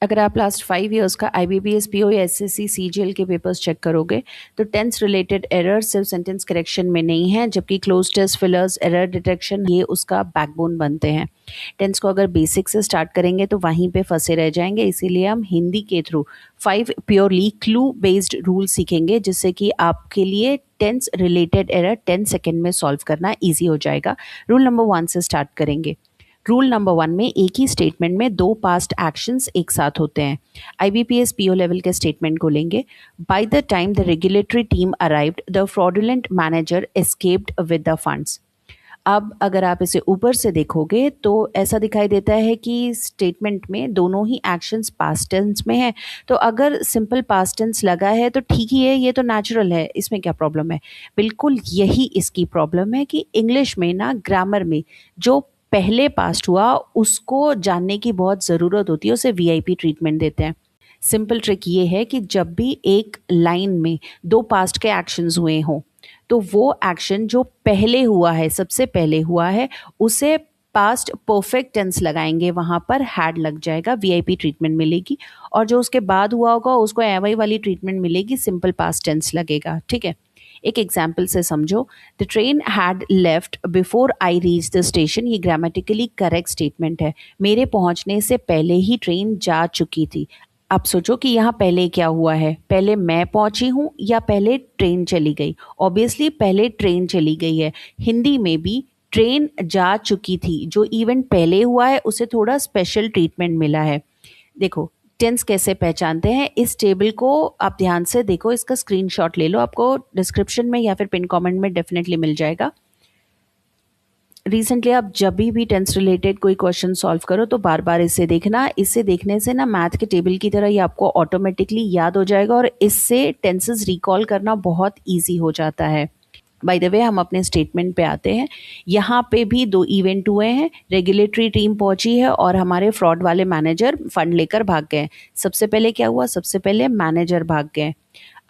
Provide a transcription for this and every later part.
अगर आप last 5 years का IBPS PO या SSC CGL के पेपर्स चेक करोगे तो टेंस रिलेटेड एरर सिर्फ सेंटेंस करेक्शन में नहीं है, जबकि cloze test, fillers, error detection ये उसका बैकबोन बनते हैं। टेंस को अगर बेसिक से स्टार्ट करेंगे तो वहीं पे फंसे रह जाएंगे, इसीलिए हम हिंदी के through 5 purely clue based rule सीखेंगे, जिससे कि आपके लिए टेंस रिलेटेड एरर 10 सेकेंड में सॉल्व करना ईजी हो जाएगा। रूल नंबर 1 से स्टार्ट करेंगे। रूल नंबर 1 में एक ही स्टेटमेंट में दो पास्ट एक्शंस एक साथ होते हैं। IBPS PO लेवल के स्टेटमेंट को लेंगे। By the time the regulatory team arrived the fraudulent manager escaped with the funds. अब अगर आप इसे ऊपर से देखोगे तो ऐसा दिखाई देता है कि स्टेटमेंट में दोनों ही एक्शंस पास्ट टेंस में है। तो अगर सिंपल पास्ट टेंस लगा है तो ठीक ही है, ये तो नेचुरल है, इसमें क्या प्रॉब्लम है। बिल्कुल यही इसकी प्रॉब्लम है कि इंग्लिश में ना ग्रामर में जो पहले पास्ट हुआ उसको जानने की बहुत ज़रूरत होती है, उसे VIP ट्रीटमेंट देते हैं। सिंपल ट्रिक ये है कि जब भी एक लाइन में दो पास्ट के एक्शंस हुए हों तो वो एक्शन जो पहले हुआ है, सबसे पहले हुआ है, उसे पास्ट परफेक्ट टेंस लगाएंगे, वहां पर हैड लग जाएगा, VIP ट्रीटमेंट मिलेगी। और जो उसके बाद हुआ होगा उसको एवाई वाली ट्रीटमेंट मिलेगी, सिंपल पास्ट टेंस लगेगा। ठीक है, एक एग्जाम्पल से समझो। The train had left before I reach the station. ये ग्रामेटिकली करेक्ट स्टेटमेंट है, मेरे पहुंचने से पहले ही ट्रेन जा चुकी थी। आप सोचो कि यहाँ पहले क्या हुआ है, पहले मैं पहुंची हूँ या पहले ट्रेन चली गई। ऑब्वियसली पहले ट्रेन चली गई है। हिंदी में भी ट्रेन जा चुकी थी, जो इवेंट पहले हुआ है उसे थोड़ा स्पेशल ट्रीटमेंट मिला है। देखो टेंस कैसे पहचानते हैं, इस टेबल को आप ध्यान से देखो, इसका स्क्रीनशॉट ले लो, आपको डिस्क्रिप्शन में या फिर पिन कमेंट में डेफिनेटली मिल जाएगा। रिसेंटली आप जब भी टेंस रिलेटेड कोई क्वेश्चन सॉल्व करो तो बार बार इसे देखना। इसे देखने से ना मैथ के टेबल की तरह ये आपको ऑटोमेटिकली याद हो जाएगा और इससे टेंसेस रिकॉल करना बहुत ईजी हो जाता है। बाय द वे, हम अपने स्टेटमेंट पे आते हैं। यहाँ पे भी दो इवेंट हुए हैं, रेगुलेटरी टीम पहुंची है और हमारे फ्रॉड वाले मैनेजर फंड लेकर भाग गए। सबसे पहले क्या हुआ, सबसे पहले मैनेजर भाग गए।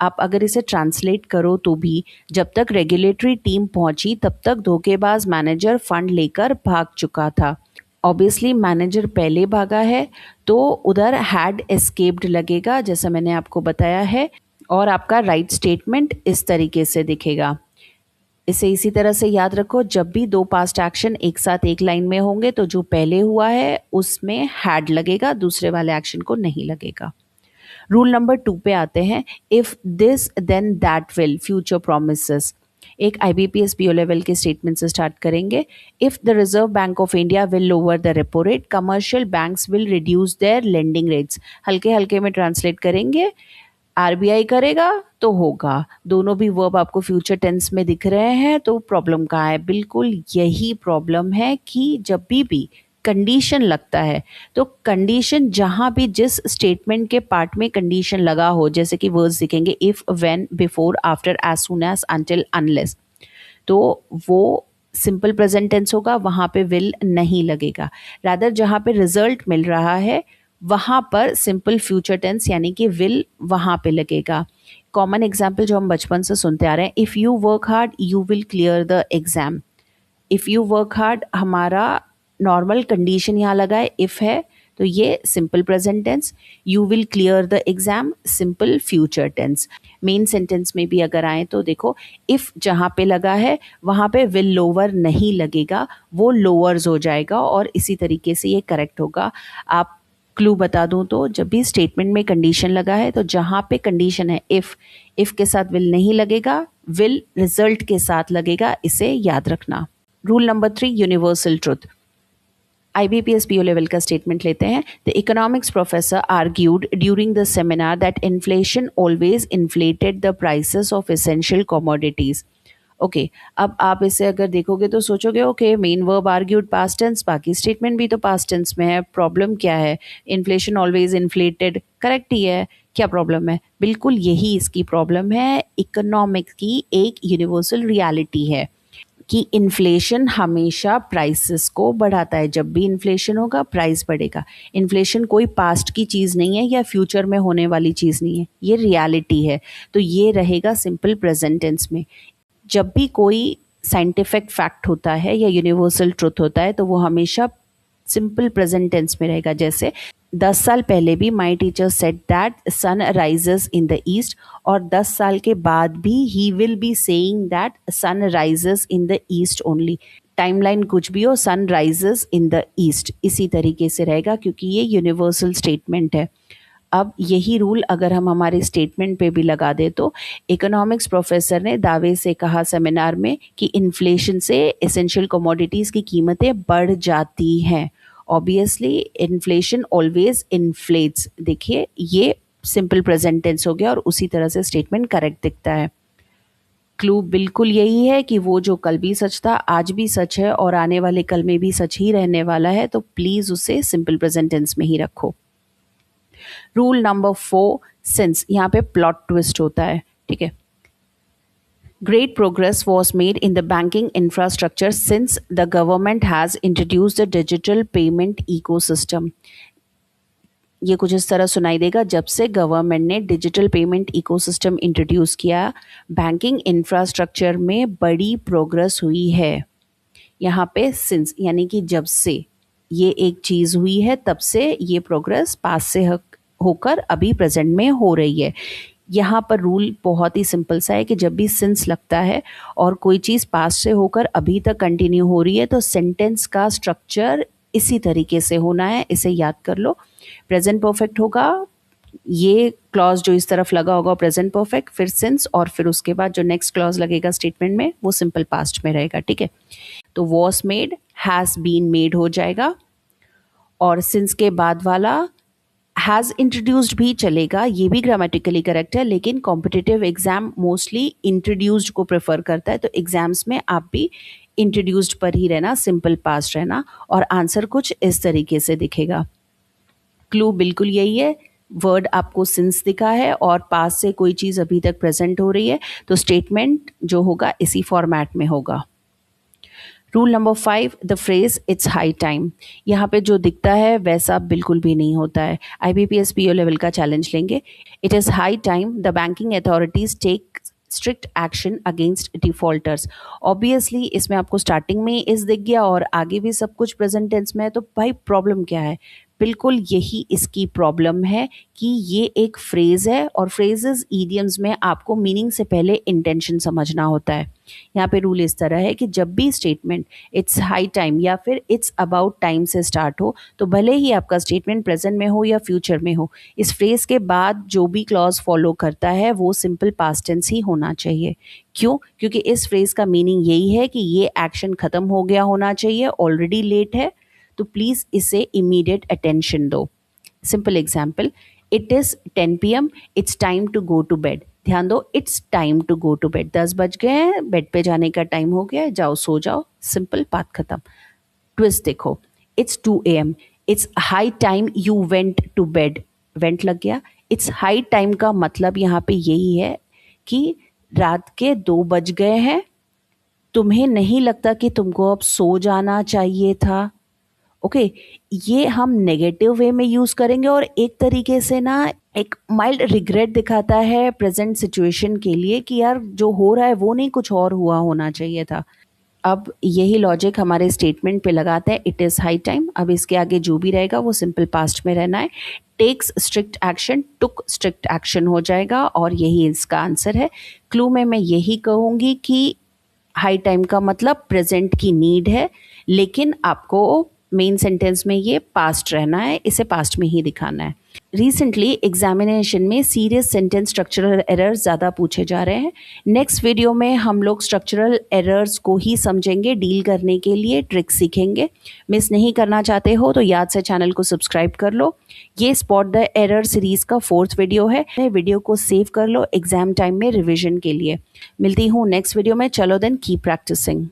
आप अगर इसे ट्रांसलेट करो तो भी जब तक रेगुलेटरी टीम पहुंची तब तक धोखेबाज मैनेजर फंड लेकर भाग चुका था। ऑब्वियसली मैनेजर पहले भागा है तो उधर हैड एस्केप्ड लगेगा, जैसा मैंने आपको बताया है, और आपका राइट स्टेटमेंट इस तरीके से दिखेगा। इसे इसी तरह से याद रखो, जब भी दो पास्ट एक्शन एक साथ एक लाइन में होंगे तो जो पहले हुआ है उसमें हैड लगेगा, दूसरे वाले एक्शन को नहीं लगेगा। रूल नंबर 2 पे आते हैं। If this then that will, future promises. एक IBPS PO लेवल के स्टेटमेंट से स्टार्ट करेंगे। If the reserve bank of India will lower the repo rate, commercial banks will reduce their lending rates. हल्के हल्के में ट्रांसलेट करेंगे, RBI करेगा तो होगा। दोनों भी वर्ब आपको फ्यूचर टेंस में दिख रहे हैं, तो प्रॉब्लम कहाँ है, बिल्कुल यही प्रॉब्लम है कि जब भी कंडीशन लगता है तो कंडीशन जहां भी जिस स्टेटमेंट के पार्ट में कंडीशन लगा हो, जैसे कि वर्ड्स दिखेंगे if, when, before, after, as soon as, until, unless, तो वो सिंपल प्रेजेंट टेंस होगा, वहां पे विल नहीं लगेगा। रादर जहां पे रिजल्ट मिल रहा है वहां पर सिंपल फ्यूचर टेंस यानी कि विल वहां पे लगेगा। कॉमन एग्जाम्पल जो हम बचपन से सुनते आ रहे हैं, if you work hard you will clear the exam. If you work hard हमारा नॉर्मल कंडीशन यहाँ लगा है, इफ है तो ये simple present tense, you will clear the exam simple future tense. Main sentence में भी अगर आए तो देखो, इफ जहाँ पे लगा है वहाँ पे विल लोअर नहीं लगेगा, वो लोअर्स हो जाएगा और इसी तरीके से ये करेक्ट होगा। आप क्लू बता दूं तो जब भी स्टेटमेंट में कंडीशन लगा है तो जहाँ पे कंडीशन है इफ के साथ विल नहीं लगेगा, विल रिजल्ट के साथ लगेगा, इसे याद रखना। Rule number 3, universal truth. IBPS PO level का स्टेटमेंट लेते हैं। The economics professor argued during the seminar that inflation always inflated the prices of essential commodities. Okay, अब आप इसे अगर देखोगे तो सोचोगे okay, main verb argued past tense, बाकी स्टेटमेंट भी तो पास्ट टेंस में है, प्रॉब्लम क्या है, इन्फ्लेशन ऑलवेज इन्फ्लेटेड करेक्ट ही है, क्या प्रॉब्लम है। बिल्कुल यही इसकी प्रॉब्लम है। इकोनॉमिक्स की एक यूनिवर्सल रियलिटी है कि इन्फ्लेशन हमेशा प्राइसेस को बढ़ाता है, जब भी इन्फ्लेशन होगा प्राइस बढ़ेगा। इन्फ्लेशन कोई पास्ट की चीज़ नहीं है या फ्यूचर में होने वाली चीज़ नहीं है, ये रियलिटी है। तो ये रहेगा सिंपल प्रेजेंट टेंस में। जब भी कोई साइंटिफिक फैक्ट होता है या यूनिवर्सल ट्रुथ होता है तो वो हमेशा सिंपल प्रेजेंट टेंस में रहेगा। जैसे 10 साल पहले भी my teacher said that sun rises in the east, और 10 साल के बाद भी he will be saying that sun rises in the east only. Timeline कुछ भी हो, sun rises in the east इसी तरीके से रहेगा, क्योंकि ये यूनिवर्सल स्टेटमेंट है। अब यही रूल अगर हम हमारे स्टेटमेंट पे भी लगा दे तो इकोनॉमिक्स प्रोफेसर ने दावे से कहा सेमिनार में कि इन्फ्लेशन से एसेंशियल कमोडिटीज़ की कीमतें बढ़ जाती हैं। Obviously inflation always inflates. देखिए ये सिंपल प्रेजेंट टेंस हो गया और उसी तरह से स्टेटमेंट करेक्ट दिखता है। क्लू बिल्कुल यही है कि वो जो कल भी सच था आज भी सच है और आने वाले कल में भी सच ही रहने वाला है, तो प्लीज़ उसे सिंपल प्रेजेंट टेंस में ही रखो। रूल नंबर 4, सिंस, यहाँ पे प्लॉट ट्विस्ट होता है, ठीक है। Great progress was made in the banking infrastructure since the government has introduced the digital payment ecosystem. ये कुछ इस तरह सुनाई देगा, जब से गवर्नमेंट ने डिजिटल पेमेंट इकोसिस्टम इंट्रोड्यूस किया, बैंकिंग इंफ्रास्ट्रक्चर में बड़ी प्रोग्रेस हुई है। यहाँ पे सिंस यानी कि जब से ये एक चीज़ हुई है, तब से ये प्रोग्रेस पास से होकर अभी प्रेजेंट में हो रही है। यहाँ पर रूल बहुत ही सिंपल सा है कि जब भी सिंस लगता है और कोई चीज़ पास से होकर अभी तक कंटिन्यू हो रही है, तो सेंटेंस का स्ट्रक्चर इसी तरीके से होना है। इसे याद कर लो। प्रेजेंट परफेक्ट होगा, ये क्लॉज जो इस तरफ लगा होगा प्रेजेंट परफेक्ट, फिर सिंस, और फिर उसके बाद जो नेक्स्ट क्लॉज लगेगा स्टेटमेंट में वो सिंपल पास्ट में रहेगा, ठीक है। तो was made, has been made हो जाएगा, और सिंस के बाद वाला हैज़ इंट्रोड्यूस्ड भी चलेगा, ये भी ग्रामेटिकली करेक्ट है, लेकिन कॉम्पिटिटिव एग्जाम मोस्टली इंट्रोड्यूस्ड को प्रेफर करता है, तो एग्जाम्स में आप भी इंट्रोड्यूस्ड पर ही रहना, सिंपल पास्ट रहना, और आंसर कुछ इस तरीके से दिखेगा। क्लू बिल्कुल यही है, वर्ड आपको सिंस दिखा है और पास से कोई चीज़ अभी तक प्रेजेंट हो रही है, तो स्टेटमेंट जो होगा इसी फॉर्मेट में होगा। Rule number 5, the phrase it's high time, यहाँ पे जो दिखता है वैसा बिल्कुल भी नहीं होता है। IBPS PO लेवल का चैलेंज लेंगे। It is high time the banking authorities take strict action against defaulters. Obviously इसमें आपको स्टार्टिंग में इस दिख गया और आगे भी सब कुछ प्रेजेंट टेंस में है, तो भाई प्रॉब्लम क्या है? बिल्कुल यही इसकी प्रॉब्लम है कि ये एक फ्रेज है और फ्रेजेस ईडियम्स में आपको मीनिंग से पहले इंटेंशन समझना होता है। यहाँ पे रूल इस तरह है कि जब भी स्टेटमेंट इट्स हाई टाइम या फिर इट्स अबाउट टाइम से स्टार्ट हो, तो भले ही आपका स्टेटमेंट प्रेजेंट में हो या फ्यूचर में हो, इस फ्रेज के बाद जो भी क्लॉज फॉलो करता है वो सिंपल पास्ट टेंस ही होना चाहिए। क्यों? क्योंकि इस फ्रेज का मीनिंग यही है कि ये एक्शन खत्म हो गया होना चाहिए, ऑलरेडी लेट है, तो प्लीज इसे इमीडिएट अटेंशन दो। Simple example, it is 10 PM, it's time to go to bed. ध्यान दो, it's time to go to bed, 10 बज गए हैं, बेड पे जाने का टाइम हो गया है, जाओ सो जाओ, सिंपल बात खत्म। ट्विस्ट देखो, it's 2 AM, it's high time you went to bed, went लग गया। इट्स हाई टाइम का मतलब यहाँ पे यही है कि रात के 2 बज गए हैं, तुम्हें नहीं लगता कि तुमको अब सो जाना चाहिए था? ओके, ये हम नेगेटिव वे में यूज करेंगे और एक तरीके से ना एक माइल्ड रिग्रेट दिखाता है प्रेजेंट सिचुएशन के लिए कि यार जो हो रहा है वो नहीं, कुछ और हुआ होना चाहिए था। अब यही लॉजिक हमारे स्टेटमेंट पे लगाते हैं, इट इज़ हाई टाइम। अब इसके आगे जो भी रहेगा वो सिंपल पास्ट में रहना है। टेक्स स्ट्रिक्ट एक्शन, टुक स्ट्रिक्ट एक्शन हो जाएगा और यही इसका आंसर है। क्लू में मैं यही कहूँगी कि हाई टाइम का मतलब प्रेजेंट की नीड है, लेकिन आपको मेन सेंटेंस में ये पास्ट रहना है, इसे पास्ट में ही दिखाना है। रिसेंटली एग्जामिनेशन में सीरियस सेंटेंस स्ट्रक्चरल एरर्स ज़्यादा पूछे जा रहे हैं। नेक्स्ट वीडियो में हम लोग स्ट्रक्चरल एरर्स को ही समझेंगे, डील करने के लिए ट्रिक्स सीखेंगे। मिस नहीं करना चाहते हो तो याद से चैनल को सब्सक्राइब कर लो। ये स्पॉट द एरर सीरीज का 4th वीडियो है। वीडियो को सेव कर लो एग्जाम टाइम में रिविजन के लिए। मिलती हूँ नेक्स्ट वीडियो में। चलो देन, कीप प्रैक्टिसिंग।